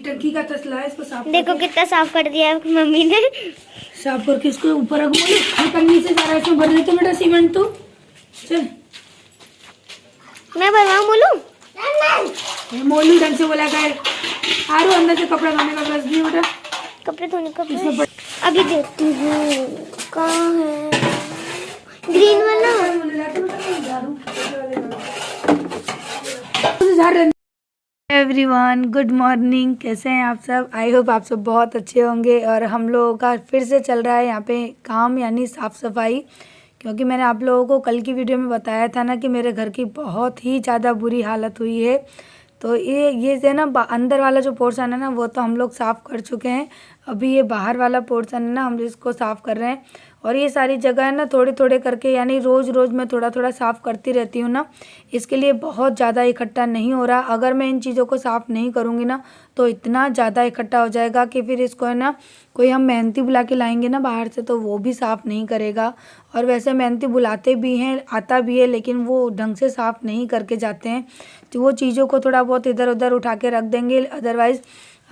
टंकी का तसला है, इसको साफ देखो कितना साफ कर दिया है मम्मी ने। साफ करके इसको ऊपर रख बोलो, पन्नी से सारा इसमें भर देते बेटा सीमेंट। तो चल मैं भरवाऊं बोलूं? मोलू ढंग से बोला कर। आरो अंदर से कपड़ा धोने का ब्रश दियो बेटा। कपड़े धोने का इसमें ब्रश अभी देखती हूँ कहाँ है ग्रीन वाला। एवरीवन गुड मॉर्निंग, कैसे हैं आप सब? आई होप आप सब बहुत अच्छे होंगे। और हम लोगों का फिर से चल रहा है यहाँ पे काम, यानी साफ़ सफाई। क्योंकि मैंने आप लोगों को कल की वीडियो में बताया था ना कि मेरे घर की बहुत ही ज़्यादा बुरी हालत हुई है। तो ये से ना अंदर वाला जो पोर्शन है ना वो तो हम लोग साफ़ कर चुके हैं। अभी ये बाहर वाला पोर्शन है ना, हम इसको साफ़ कर रहे हैं। और ये सारी जगह है ना थोड़े थोड़े करके, यानी रोज़ रोज़ मैं थोड़ा थोड़ा साफ़ करती रहती हूँ ना, इसके लिए बहुत ज़्यादा इकट्ठा नहीं हो रहा। अगर मैं इन चीज़ों को साफ़ नहीं करूँगी ना तो इतना ज़्यादा इकट्ठा हो जाएगा कि फिर इसको है ना कोई हम मेहनती बुला के लाएंगे ना बाहर से तो वो भी साफ़ नहीं करेगा। और वैसे मेहनती बुलाते भी हैं, आता भी है, लेकिन वो ढंग से साफ़ नहीं करके जाते हैं। तो वो चीज़ों को थोड़ा बहुत इधर उधर उठा के रख देंगे, अदरवाइज़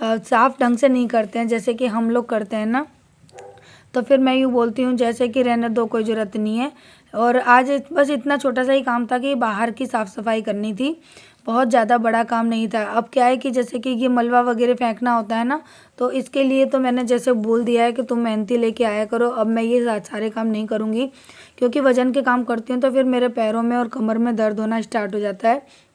साफ़ ढंग से नहीं करते हैं जैसे कि हम लोग करते हैं ना। तो फिर मैं यूँ बोलती हूँ जैसे कि रहने दो, कोई ज़रूरत नहीं है। और आज बस इतना छोटा सा ही काम था कि बाहर की साफ़ सफाई करनी थी, बहुत ज़्यादा बड़ा काम नहीं था। अब क्या है कि जैसे कि ये मलबा वगैरह फेंकना होता है ना, तो इसके लिए तो मैंने जैसे बोल दिया है कि तुम मेहनती लेके आया करो। अब मैं ये सारे काम नहीं करूँगी क्योंकि वज़न के काम करती हूँ तो फिर मेरे पैरों में और कमर में दर्द होना स्टार्ट हो जाता है।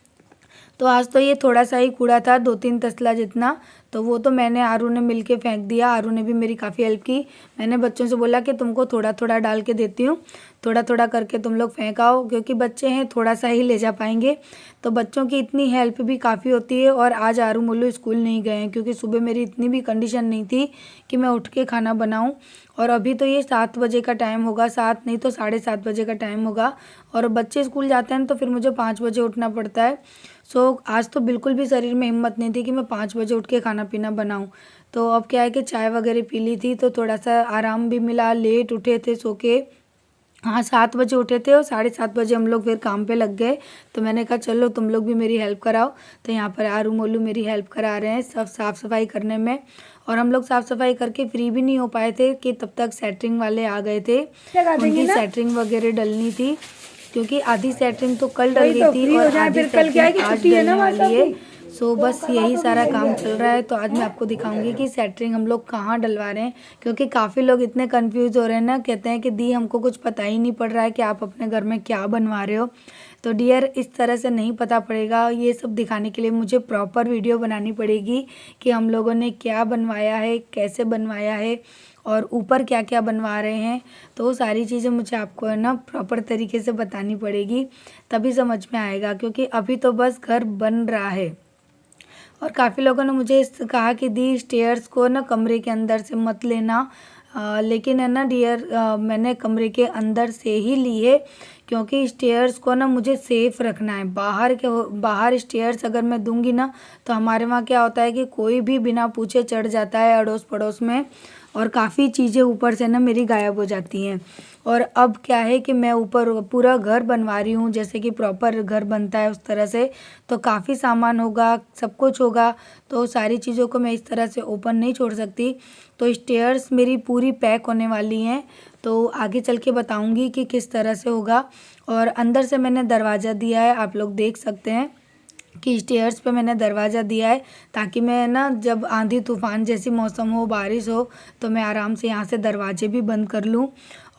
तो आज तो ये थोड़ा सा ही कूड़ा था, 2-3 तसला जितना, तो वो तो मैंने आरू ने मिल के फेंक दिया। आरू ने भी मेरी काफ़ी हेल्प की। मैंने बच्चों से बोला कि तुमको थोड़ा थोड़ा डाल के देती हूँ, थोड़ा थोड़ा करके तुम लोग फेंकाओ, क्योंकि बच्चे हैं थोड़ा सा ही ले जा पाएंगे। तो बच्चों की इतनी हेल्प भी काफ़ी होती है। और आज आरू मोलू स्कूल नहीं गए हैं क्योंकि सुबह मेरी इतनी भी कंडीशन नहीं थी कि मैं उठ के खाना बनाऊँ। और अभी तो ये 7 बजे का टाइम होगा, 7 नहीं तो 7:30 बजे का टाइम होगा। और बच्चे स्कूल जाते हैं तो फिर मुझे 5 बजे उठना पड़ता है। आज तो बिल्कुल भी शरीर में हिम्मत नहीं थी कि मैं 5 बजे उठ के खाना पीना बनाऊं। तो अब क्या है कि चाय वगैरह पी ली थी तो थोड़ा सा आराम भी मिला। लेट उठे थे सो के, हाँ 7 बजे उठे थे और 7:30 बजे हम लोग फिर काम पे लग गए। तो मैंने कहा चलो तुम लोग भी मेरी हेल्प कराओ। तो यहाँ पर आरू मोलू मेरी हेल्प करा रहे हैं सब साफ़ सफाई करने में। और हम लोग साफ़ सफाई करके फ्री भी नहीं हो पाए थे कि तब तक सेटरिंग वाले आ गए थे। उनकी सेटरिंग वगैरह डलनी थी क्योंकि आधी सेटरिंग तो कल डल गई थी और आधी सेटरिंग आज डलने वाली है। सो बस यही सारा काम चल रहा है। तो आज मैं आपको दिखाऊंगी कि सेटरिंग हम लोग कहाँ डलवा रहे हैं, क्योंकि काफ़ी लोग इतने कंफ्यूज हो रहे हैं ना, कहते हैं कि दी हमको कुछ पता ही नहीं पड़ रहा है कि आप अपने घर में क्या बनवा रहे हो। तो डियर इस तरह से नहीं पता पड़ेगा। ये सब दिखाने के लिए मुझे प्रॉपर वीडियो बनानी पड़ेगी कि हम लोगों ने क्या बनवाया है, कैसे बनवाया है और ऊपर क्या क्या बनवा रहे हैं। तो वो सारी चीज़ें मुझे आपको है ना प्रॉपर तरीके से बतानी पड़ेगी, तभी समझ में आएगा। क्योंकि अभी तो बस घर बन रहा है। और काफ़ी लोगों ने मुझे कहा कि दी स्टेयर्स को ना कमरे के अंदर से मत लेना, लेकिन है ना डियर मैंने कमरे के अंदर से ही ली है क्योंकि स्टेयर्स को ना मुझे सेफ़ रखना है। बाहर स्टेयर्स अगर मैं दूंगी ना तो हमारे वहाँ क्या होता है कि कोई भी बिना पूछे चढ़ जाता है अड़ोस पड़ोस में, और काफ़ी चीज़ें ऊपर से ना मेरी गायब हो जाती हैं। और अब क्या है कि मैं ऊपर पूरा घर बनवा रही हूँ जैसे कि प्रॉपर घर बनता है उस तरह से, तो काफ़ी सामान होगा, सब कुछ होगा। तो सारी चीज़ों को मैं इस तरह से ओपन नहीं छोड़ सकती। तो स्टेयर्स मेरी पूरी पैक होने वाली हैं, तो आगे चल के बताऊँगी कि किस तरह से होगा। और अंदर से मैंने दरवाज़ा दिया है, आप लोग देख सकते हैं कि स्टेयर्स पे मैंने दरवाज़ा दिया है ताकि मैं ना जब आंधी तूफान जैसी मौसम हो, बारिश हो, तो मैं आराम से यहाँ से दरवाजे भी बंद कर लूँ।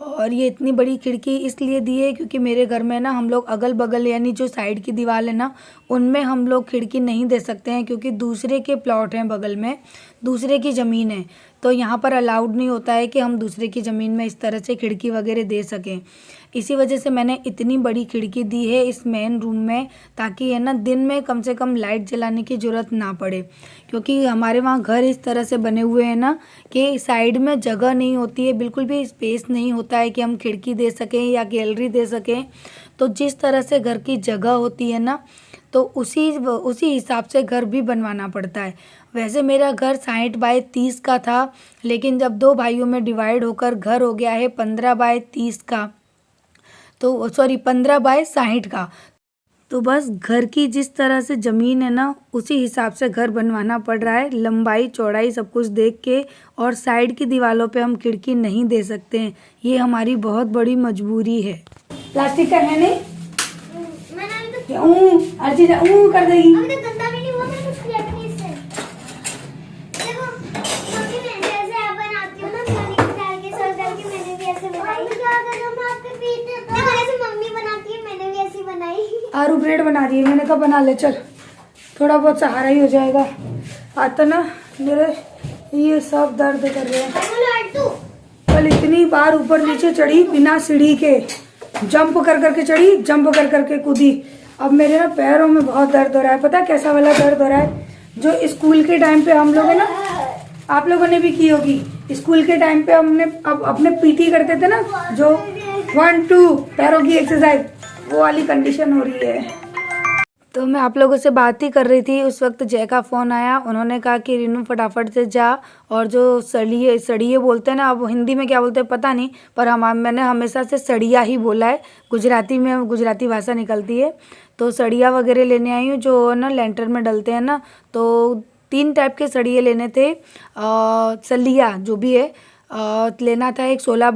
और ये इतनी बड़ी खिड़की इसलिए दी है क्योंकि मेरे घर में ना हम लोग अगल बगल यानी जो साइड की दीवार है ना उनमें हम लोग खिड़की नहीं दे सकते हैं क्योंकि दूसरे के प्लॉट हैं बगल में, दूसरे की ज़मीन है। तो यहाँ पर अलाउड नहीं होता है कि हम दूसरे की ज़मीन में इस तरह से खिड़की वगैरह दे सकें। इसी वजह से मैंने इतनी बड़ी खिड़की दी है इस मेन रूम में, ताकि है ना दिन में कम से कम लाइट जलाने की ज़रूरत ना पड़े। क्योंकि हमारे वहाँ घर इस तरह से बने हुए हैं ना कि साइड में जगह नहीं होती है, बिल्कुल भी स्पेस नहीं होता है कि हम खिड़की दे सकें या गैलरी दे सकें। तो जिस तरह से घर की जगह होती है ना तो उसी हिसाब से घर भी बनवाना पड़ता है। वैसे मेरा घर 60 बाय 30 का था, लेकिन जब 2 भाइयों में डिवाइड होकर घर हो गया है 15 बाय 30 का, तो सॉरी 15 बाय 60 का। तो बस घर की जिस तरह से ज़मीन है ना उसी हिसाब से घर बनवाना पड़ रहा है, लंबाई चौड़ाई सब कुछ देख के। और साइड की दीवारों पे हम खिड़की नहीं दे सकते हैं, ये हमारी बहुत बड़ी मजबूरी है। प्लास्टिक का है नहीं, हर चीज कर देगी। गंदा भी नहीं हुआ, मैं कुछ किया नहीं इससे। देखो मम्मी, मैं जैसे आप बनाती हूँ ना, पानी डाल के सॉस डाल के, मैंने भी ऐसे बनाई। क्या करूँ मैं आपके पीछे? देखो जैसे मम्मी बनाती है मैंने भी ऐसी बनाई। आरू ब्रेड बना रही है, मैंने कहा बना ले चल, थोड़ा बहुत सहारा ही हो जाएगा। आज तो ना मेरे ये सब दर्द कर रहे हैं। कल इतनी बार ऊपर नीचे चढ़ी बिना सीढ़ी के, जंप कर करके चढ़ी, जंप कर करके कूदी। अब मेरे ना पैरों में बहुत दर्द हो रहा है। पता है कैसा वाला दर्द हो रहा है? जो स्कूल के टाइम पे हम लोग है ना, आप लोगों ने भी की होगी, स्कूल के टाइम पे हमने अपने पीटी करते थे ना, जो 1 2 पैरों की एक्सरसाइज, वो वाली कंडीशन हो रही है। तो मैं आप लोगों से बात ही कर रही थी, उस वक्त जय का फ़ोन आया। उन्होंने कहा कि रीनू फटाफट से जा, और जो सड़िए बोलते हैं ना, अब हिंदी में क्या बोलते हैं पता नहीं, पर मैंने हमेशा से सड़िया ही बोला है, गुजराती में गुजराती भाषा निकलती है। तो सड़िया वगैरह लेने आई हूँ, जो ना लेंटर में डलते हैं ना। तो 3 टाइप के सड़िए लेने थे, सलिया जो भी है लेना था। एक 16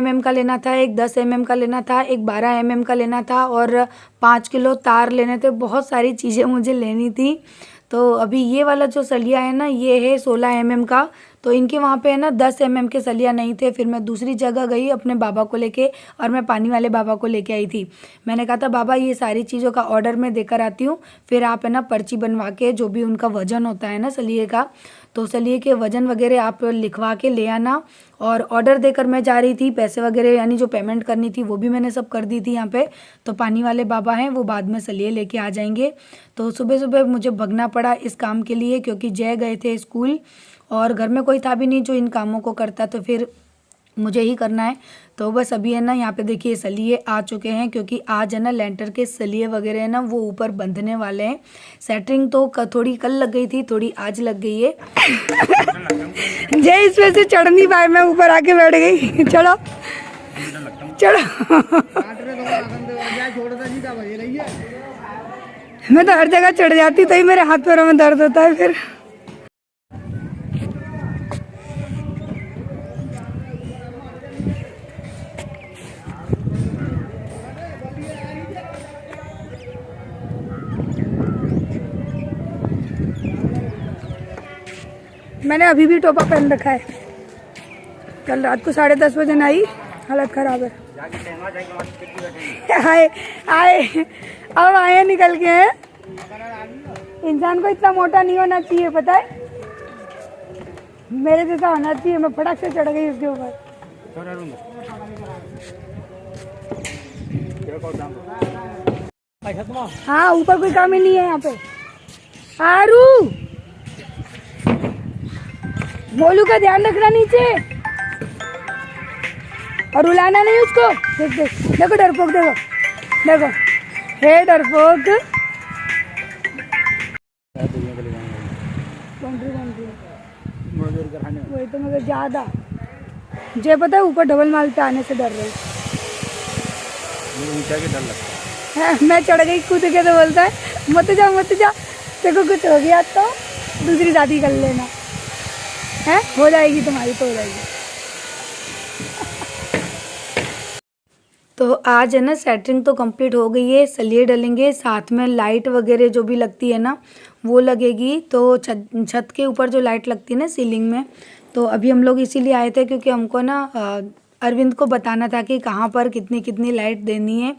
mm का लेना था, एक 10 mm का लेना था, एक 12 mm का लेना था, और 5 किलो तार लेने थे। बहुत सारी चीज़ें मुझे लेनी थी। तो अभी ये वाला जो सलिया है ना, ये है 16 mm का। तो इनके वहाँ पे है ना 10 mm के सलिया नहीं थे। फिर मैं दूसरी जगह गई अपने बाबा को लेके, और मैं पानी वाले बाबा को लेके आई थी। मैंने कहा था बाबा ये सारी चीज़ों का ऑर्डर मैं देकर आती हूँ, फिर आप है ना पर्ची बनवा के, जो भी उनका वज़न होता है ना सलिए का, तो सलिए के वज़न वगैरह आप लिखवा के ले आना। और ऑर्डर देकर मैं जा रही थी, पैसे वगैरह यानी जो पेमेंट करनी थी वो भी मैंने सब कर दी थी यहाँ पे। तो पानी वाले बाबा हैं, वो बाद में सलिए लेके आ जाएंगे। तो सुबह सुबह मुझे भगना पड़ा इस काम के लिए, क्योंकि जय गए थे स्कूल और घर में कोई था भी नहीं जो इन कामों को करता, तो फिर मुझे ही करना है। तो बस अभी है ना यहाँ पे देखिए सलिए आ चुके हैं, क्योंकि आज है ना लेंटर के सलिए वगैरह है ना वो ऊपर बंधने वाले हैं। सेटरिंग तो थोड़ी कल लग गई थी, थोड़ी आज लग गई है। जय इसमें से चढ़ नहीं पाए, मैं ऊपर आके बैठ गई। चढ़ो चढ़ो। मैं तो हर जगह चढ़ जाती, तभी मेरे हाथ पैरों में दर्द होता है फिर। मैंने अभी भी टोपा पहन रखा है, कल रात को 10:30 बजे आई, हालत खराब है। आए आए अब आए निकल के हैं। इंसान को इतना मोटा नहीं होना चाहिए, पता है, मेरे जैसा होना चाहिए। मैं फटाक से चढ़ गई उसके ऊपर। हाँ ऊपर कोई काम ही नहीं है यहाँ पे। आरू मोलू का ध्यान रखना नीचे, और रुलाना नहीं उसको। देख देख देखो डरपोक, देखो देखो, हे डरपोक। वही तो मगर ज्यादा जे पता है, ऊपर डबल माल पे आने से डर रही है। मैं चढ़ गई कूद के, तो बोलता है मत जा मत जा, देखो कुछ हो गया तो दूसरी शादी कर लेना है, हो जाएगी तुम्हारी तो हो जाएगी। तो आज है ना सेटरिंग तो कंप्लीट हो गई है, सलिए डलेंगे, साथ में लाइट वगैरह जो भी लगती है ना वो लगेगी। तो छत के ऊपर जो लाइट लगती है ना सीलिंग में, तो अभी हम लोग इसीलिए आए थे क्योंकि हमको ना अरविंद को बताना था कि कहाँ पर कितनी कितनी लाइट देनी है,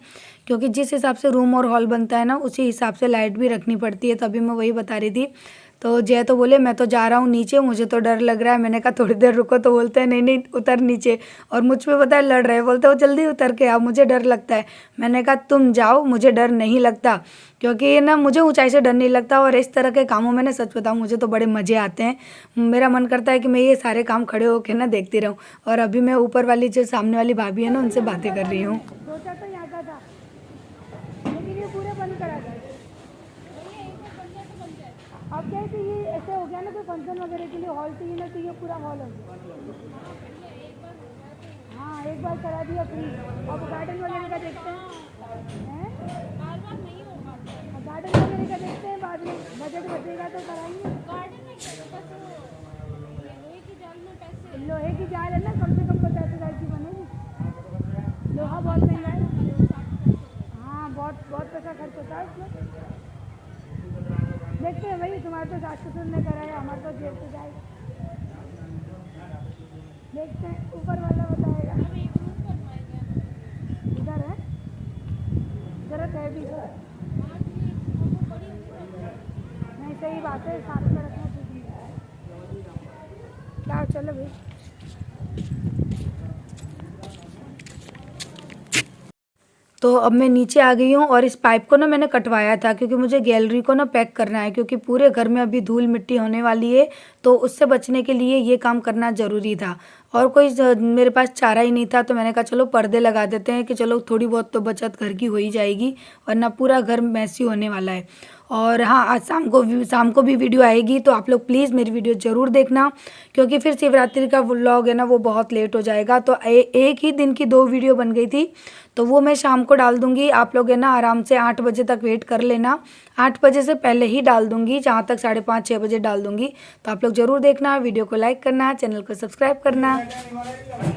क्योंकि जिस हिसाब से रूम और हॉल बनता है ना उसी हिसाब से लाइट भी रखनी पड़ती है। तो अभी मैं वही बता रही थी। तो जय तो बोले मैं तो जा रहा हूँ नीचे, मुझे तो डर लग रहा है। मैंने कहा थोड़ी देर रुको, तो बोलते हैं नहीं नहीं उतर नीचे, और मुझ पे पता है लड़ रहे, बोलते हो जल्दी उतर के आओ, मुझे डर लगता है। मैंने कहा तुम जाओ, मुझे डर नहीं लगता, क्योंकि ना मुझे ऊंचाई से डर नहीं लगता, और इस तरह के कामों में ना सच बताऊँ मुझे तो बड़े मज़े आते हैं। मेरा मन करता है कि मैं ये सारे काम खड़े होकर ना देखती रहूँ। और अभी मैं ऊपर वाली जो सामने वाली भाभी है ना उनसे बातें कर रही हूँ। सोचा तो यहाँ का था, लेकिन ये पूरे बंद करा था। अब क्या है कि ये ऐसे हो गया ना, तो फंक्शन वगैरह के लिए हॉल चाहिए ना, तो ये पूरा हॉल हो गया। हाँ एक बार करा दिया फ्री, अब गार्डन वगैरह का देखते हैं। बार बार नहीं होगा। पूरा तो कराएंगे। गार्डन में क्या बस वो लोहे की जाल में पैसे लोहे की जाल है ना, कम से कम 50,000 की बनेगी। लोहा बहुत महंगा है। हाँ, बहुत बहुत पैसा खर्च होता है उसमें। देखते हैं भाई, तुम्हारे तो सास ससुर ने कराया, हमारे तो जेब से जाएगा। देखते हैं, ऊपर वाला बताएगा। हम एक रूम बनवाएंगे। इधर है, जरूरत है भी। हाँ जी, वो बड़ी होगी ना। नहीं, सही बात है, साथ में रखना चाहिए। क्या चलो भाई। तो अब मैं नीचे आ गई हूँ और इस पाइप को ना मैंने कटवाया था क्योंकि मुझे गैलरी को ना पैक करना है, क्योंकि पूरे घर में अभी धूल मिट्टी होने वाली है, तो उससे बचने के लिए ये काम करना ज़रूरी था। और कोई मेरे पास चारा ही नहीं था, तो मैंने कहा चलो पर्दे लगा देते हैं कि चलो थोड़ी बहुत तो बचत घर की हो ही जाएगी, वरना पूरा घर मैसी होने वाला है। और हाँ, आज शाम को भी वीडियो आएगी, तो आप लोग प्लीज़ मेरी वीडियो ज़रूर देखना, क्योंकि फिर शिवरात्रि का व्लॉग है ना वो बहुत लेट हो जाएगा। तो एक ही दिन की 2 वीडियो बन गई थी, तो वो मैं शाम को डाल दूँगी। आप लोग है ना आराम से 8 बजे तक वेट कर लेना, 8 बजे से पहले ही डाल दूँगी, जहाँ तक 5:30-6 बजे डाल दूँगी। तो आप लोग ज़रूर देखना, वीडियो को लाइक करना, चैनल को सब्सक्राइब करना।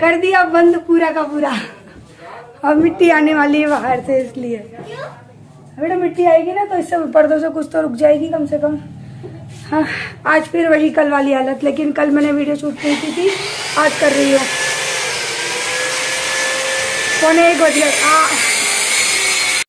कर दिया बंद पूरा का पूरा। अब मिट्टी आने वाली है बाहर से, इसलिए बेटा मिट्टी आएगी ना तो इससे पर्दों से कुछ तो रुक जाएगी कम से कम। हाँ, आज फिर वही कल वाली हालत, लेकिन कल मैंने वीडियो शूट नहीं की थी, आज कर रही हूँ। 1:45 बज गए।